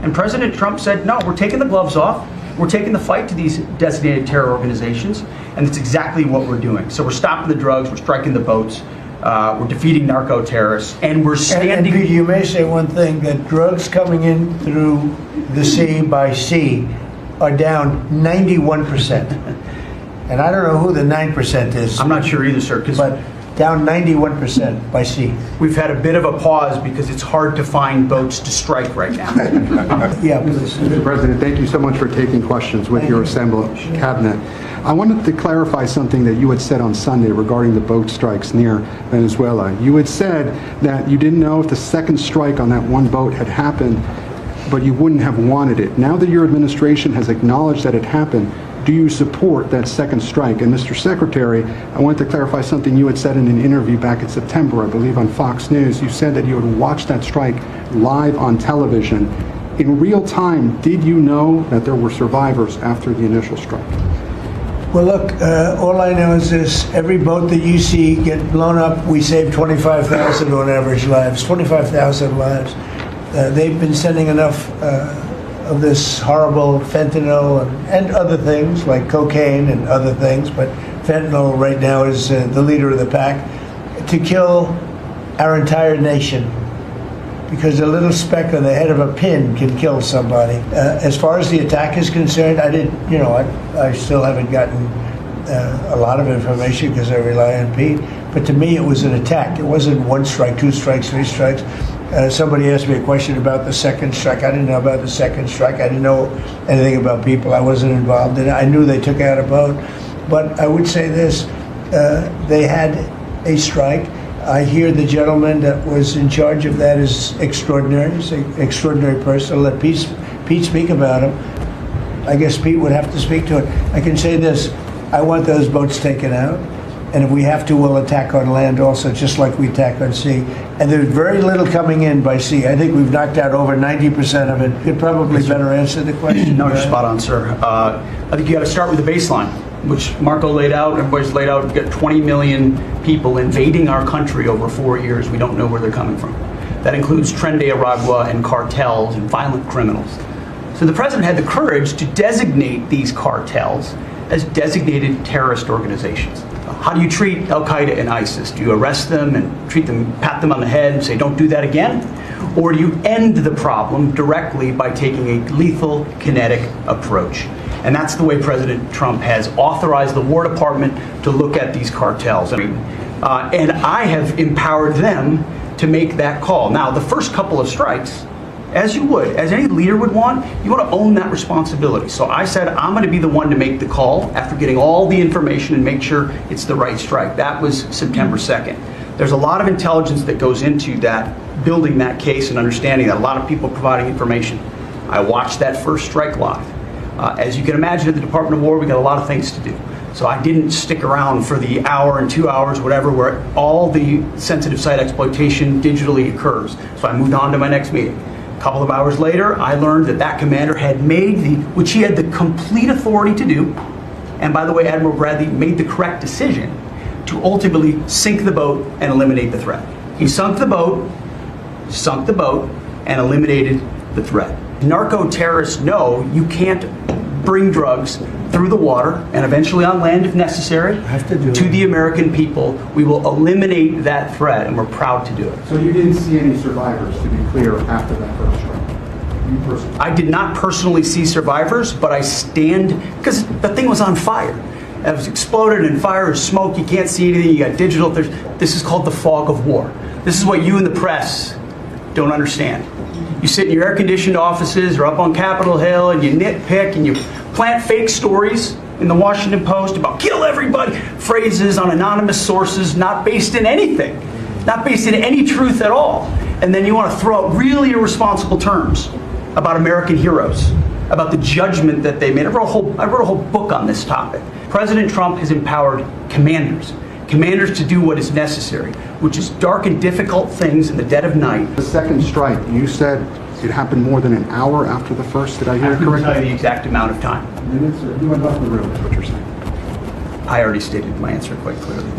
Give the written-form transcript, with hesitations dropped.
And President Trump said, no, we're taking the gloves off. We're taking the fight to these designated terror organizations, and it's exactly what we're doing. So we're stopping the drugs, we're striking the boats, we're defeating narco-terrorists, and we're standing... And you may say one thing, that drugs coming in through the sea by sea are down 91%. And I don't know who the 9% is. I'm not sure either, sir, but down 91% by sea. We've had a bit of a pause because it's hard to find boats to strike right now. Yeah, please. Mr. President, thank you so much for taking questions with your assembled cabinet. I wanted to clarify something that you had said on Sunday regarding the boat strikes near Venezuela. You had said that you didn't know if the second strike on that one boat had happened, but you wouldn't have wanted it. Now that your administration has acknowledged that it happened, do you support that second strike? And Mr. Secretary, I want to clarify something you had said in an interview back in September, I believe on Fox News. You said that you would watch that strike live on television. In real time, did you know that there were survivors after the initial strike? Well, look, all I know is this. Every boat that you see get blown up, we save 25,000 on average lives, 25,000 lives. They've been sending enough of this horrible fentanyl and other things like cocaine and other things, but fentanyl right now is the leader of the pack, to kill our entire nation, because a little speck on the head of a pin can kill somebody. As far as the attack is concerned, I still haven't gotten a lot of information because I rely on Pete, but to me it was an attack. It wasn't one strike, two strikes, three strikes. Somebody asked me a question about the second strike. I didn't know about the second strike. I didn't know anything about people. I wasn't involved in it. I knew they took out a boat. But I would say this, they had a strike. I hear the gentleman that was in charge of that is extraordinary. He's an extraordinary person. I'll let Pete speak about him. I guess Pete would have to speak to it. I can say this, I want those boats taken out. And if we have to, we'll attack on land also, just like we attack on sea. And there's very little coming in by sea. I think we've knocked out over 90% of it. You could probably better answer the question. No, you're spot on, sir. I think you got to start with the baseline, which Marco laid out, everybody's laid out. We've got 20 million people invading our country over 4 years. We don't know where they're coming from. That includes Tren de Aragua and cartels and violent criminals. So the president had the courage to designate these cartels as designated terrorist organizations. How do you treat Al-Qaeda and ISIS? Do you arrest them and treat them, pat them on the head and say, don't do that again? Or do you end the problem directly by taking a lethal, kinetic approach? And that's the way President Trump has authorized the War Department to look at these cartels. And I have empowered them to make that call. Now, the first couple of strikes, as you would, as any leader would want, you want to own that responsibility. So I said, I'm going to be the one to make the call after getting all the information and make sure it's the right strike. That was September 2nd. There's a lot of intelligence that goes into that, building that case and understanding that, a lot of people providing information. I watched that first strike live. As you can imagine, at the Department of War, we got a lot of things to do. So I didn't stick around for the hour and 2 hours, whatever, where all the sensitive site exploitation digitally occurs. So I moved on to my next meeting. A couple of hours later, I learned that that commander had made which he had the complete authority to do, and by the way, Admiral Bradley made the correct decision to ultimately sink the boat and eliminate the threat. He sunk the boat, and eliminated the threat. Narco-terrorists know you can't bring drugs through the water and eventually on land if necessary to the American people. We will eliminate that threat, and we're proud to do it. So you didn't see any survivors, to be clear, after that first strike? You personally? I did not personally see survivors, but I stand, because the thing was on fire. It was exploded and fire and smoke. You can't see anything. You got digital. This is called the fog of war. This is what you in the press don't understand. You sit in your air-conditioned offices or up on Capitol Hill and you nitpick and you plant fake stories in the Washington Post about kill everybody, phrases on anonymous sources not based in anything, not based in any truth at all. And then you want to throw out really irresponsible terms about American heroes, about the judgment that they made. I wrote a whole book on this topic. President Trump has empowered commanders to do what is necessary, which is dark and difficult things in the dead of night. The second strike, you said it happened more than an hour after the first. Did I hear it correctly? I couldn't tell you the exact amount of time. Minutes, or you went off the room, is what you're saying. I already stated my answer quite clearly.